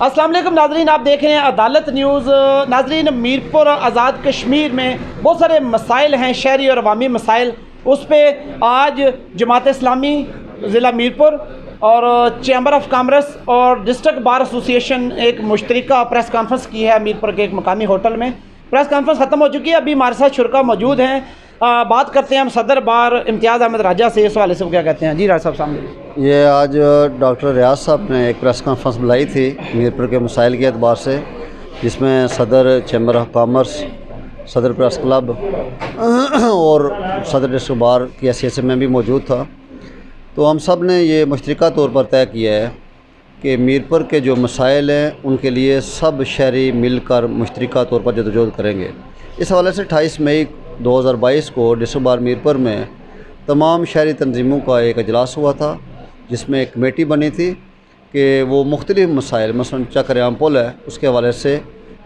अस्सलाम वालेकुम नाजरीन, आप देख रहे हैं अदालत न्यूज़। नाजरीन, मीरपुर आज़ाद कश्मीर में बहुत सारे मसाइल हैं, शहरी और अवामी मसाइल। उस पर आज जमात इस्लामी ज़िला मीरपुर और चैम्बर ऑफ कॉमर्स और डिस्ट्रिक्ट बार एसोसिएशन एक मुश्तरका प्रेस कॉन्फ्रेंस की है मीरपुर के एक मकामी होटल में। प्रेस कॉन्फ्रेंस ख़त्म हो चुकी है, अभी हमारे साथ शुरा मौजूद हैं। बात करते हैं हम सदर बार इम्तियाज़ अहमद राजा से, इस वाले से वो क्या कहते हैं। जी राजा साहब सामने। ये आज डॉक्टर रियाज साहब ने एक प्रेस कॉन्फ्रेंस बुलाई थी मीरपुर के मसाइल के एतबार से, जिसमें सदर चैम्बर ऑफ कॉमर्स, सदर प्रेस क्लब और सदर डिस्ट्रिक्ट बार की हैसियत से मैं भी मौजूद था। तो हम सब ने ये मुश्तरका तौर पर तय किया है कि मीरपुर के जो मसाइल हैं उनके लिए सब शहरी मिलकर मुश्तरका तौर पर जदोजहद करेंगे। इस हवाले से 28 मई 2022 को डिस्ट्रिक्ट बार मीरपुर में तमाम शहरी तंजीमों का एक अजलास हुआ था, जिसमें एक कमेटी बनी थी कि वो मुख्तलिफ़ मसाइल मसलन चक्रियाम पुल है उसके हवाले से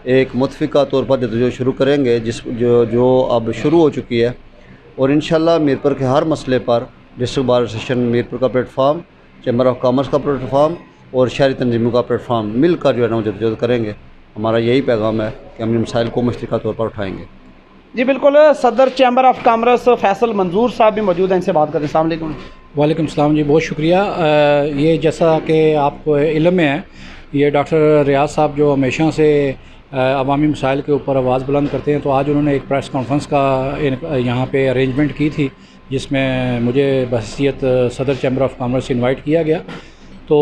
एक मुतफ़िका तौर पर जदोजहद शुरू करेंगे, जो अब शुरू हो चुकी है। और इंशाअल्लाह मीरपुर के हर मसले पर डिस्ट्रिक्ट बार एसोसिएशन मीरपुर का प्लेटफार्म, चैम्बर ऑफ कॉमर्स का प्लेटफार्म और शहरी तंजीमों का प्लेटफार्म मिलकर जो है ना जदोजहद करेंगे। हमारा यही पैगाम है कि हम इन मसाइल को मुश्तरका तौर पर उठाएँगे। जी बिल्कुल। सदर चैम्बर ऑफ कॉमर्स फैसल मंजूर साहब भी मौजूद हैं, इनसे बात करें। अस्सलाम वालेकुम। वालेकुम सलाम जी, बहुत शुक्रिया। ये जैसा कि आपको इल्म में है, ये डॉक्टर रियाज साहब जो हमेशा से अवामी मसाइल के ऊपर आवाज़ बुलंद करते हैं, तो आज उन्होंने एक प्रेस कॉन्फ्रेंस का यहाँ पे अरेंजमेंट की थी, जिसमें मुझे बहसीत सदर चैम्बर ऑफ कॉमर्स इनवाइट किया गया। तो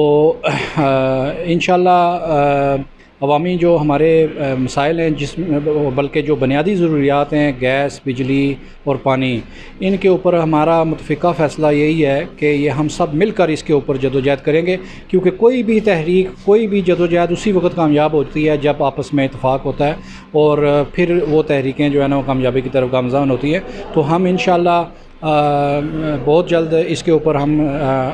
इंशाअल्लाह अवामी जो हमारे मसाइल हैं, जिसमें बल्कि जो बुनियादी ज़रूरियात हैं, गैस, बिजली और पानी, इनके ऊपर हमारा मुतफ़िका फ़ैसला यही है कि ये हम सब मिलकर इसके ऊपर जदोजहद करेंगे, क्योंकि कोई भी तहरीक, कोई भी जदोजहद उसी वक्त कामयाब होती है जब आपस में इत्तेफाक होता है और फिर वो तहरीकें जो है ना वो कामयाबी की तरफ गामज़ान होती है। तो हम इंशाअल्लाह बहुत जल्द इसके ऊपर हम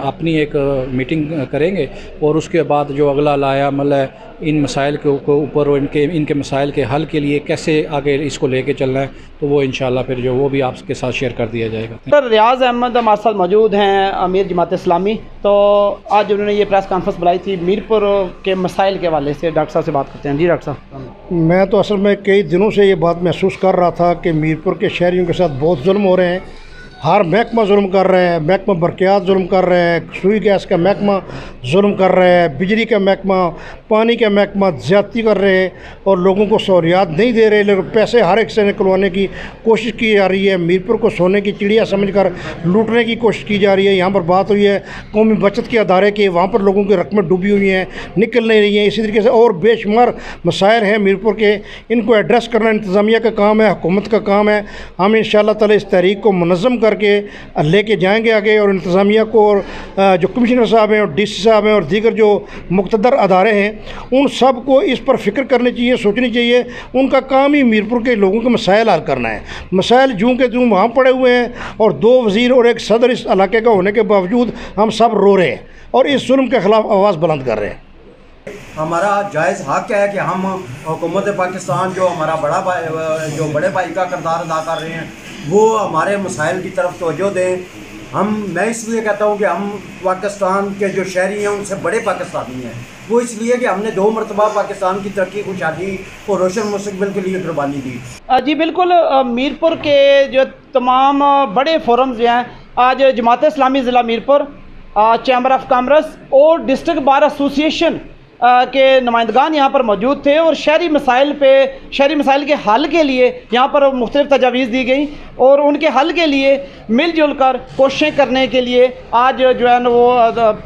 अपनी एक मीटिंग करेंगे और उसके बाद जो अगला लायामल है इन मसाइल के ऊपर और इनके मसाइल के हल के लिए कैसे आगे इसको लेके चलना है, तो वो इंशाअल्लाह फिर जो वो भी आपके साथ शेयर कर दिया जाएगा। सर रियाज अहमद हमारे साथ मौजूद हैं, अमीर जमात इस्लामी। तो आज उन्होंने ये प्रेस कॉन्फ्रेंस बुलाई थी मीरपुर के मसाइल के हवाले से। डॉक्टर साहब से बात करते हैं। जी डॉक्टर साहब। मैं तो असल में कई दिनों से ये बात महसूस कर रहा था कि मीरपुर के शहरियों के साथ बहुत जुल्म हो रहे हैं। हर महकमा जुल्म कर रहे हैं, महकमा बरक़ियात जुल्म कर रहे हैं, सुई गैस का महकमा जुल्म कर रहे हैं, बिजली का महकमा, पानी का महकमा ज़्यादती कर रहे हैं और लोगों को सहूलियात नहीं दे रहे, लेकिन पैसे हर एक से निकलवाने की कोशिश की जा रही है। मीरपुर को सोने की चिड़िया समझकर लूटने की कोशिश की जा रही है। यहाँ पर बात हुई है कौमी बचत के अदारे की, वहाँ पर लोगों की रकमें डूबी हुई हैं, निकल नहीं रही हैं। इसी तरीके से और बेशुमार मसाइल हैं मीरपुर के, इनको एड्रेस करना इंतज़ामिया का काम है, हुकूमत का काम है। हम इंशाअल्लाह ताला इस तहरीक को मुनज़्ज़म करके लेके जाएंगे आगे और इंतज़ामिया को और जो कमिश्नर साहब हैं और डीसी साहब हैं और दीगर जो मुक़्तदर अदारे हैं, उन सब को इस पर फ़िक्र करनी चाहिए, सोचनी चाहिए। उनका काम ही मीरपुर के लोगों के मसाइल हल करना है। मसाइल जूँ के जूँ वहाँ पड़े हुए हैं और 2 वज़ीर और एक सदर इस इलाके का होने के बावजूद हम सब रो रहे हैं और इस जुल्म के ख़िलाफ़ आवाज़ बुलंद कर रहे हैं। हमारा जायज़ हक़ है कि हम हुकूमत पाकिस्तान जो हमारा बड़े भाई का किरदार अदा कर रहे हैं, वो हमारे मसाइल की तरफ तवज्जो दें। मैं इसलिए कहता हूँ कि हम पाकिस्तान के जो शहरी हैं उनसे बड़े पाकिस्तानी हैं। वो इसलिए कि हमने 2 मरतबा पाकिस्तान की तरक्की, खुशहाली और रोशन मुस्तक़बिल के लिए कुर्बानी दी। जी बिल्कुल। मीरपुर के जो तमाम बड़े फोरम्स हैं, आज जमात इस्लामी ज़िला मीरपुर, चैम्बर ऑफ कॉमर्स और डिस्ट्रिक्ट बार एसोसिएशन के नुमाइंदगान यहाँ पर मौजूद थे और शहरी मसाइल के हल के लिए यहाँ पर मुख्तलिफ़ तजावीज़ दी गई और उनके हल के लिए मिलजुल कर कोशिशें करने के लिए आज जो है ना वो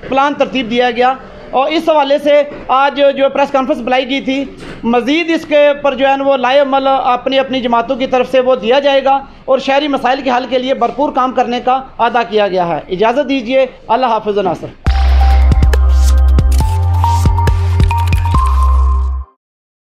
प्लान तरतीब दिया गया। और इस हवाले से आज जो प्रेस कॉन्फ्रेंस बुलाई गई थी, मज़ीद इसके पर जो है ना वो लाएअमल अपनी अपनी जमातों की तरफ से वो दिया जाएगा और शहरी मसाइल के हल के लिए भरपूर काम करने का अदा किया गया है। इजाज़त दीजिए। अल्लाह हाफ़िज़ नासर।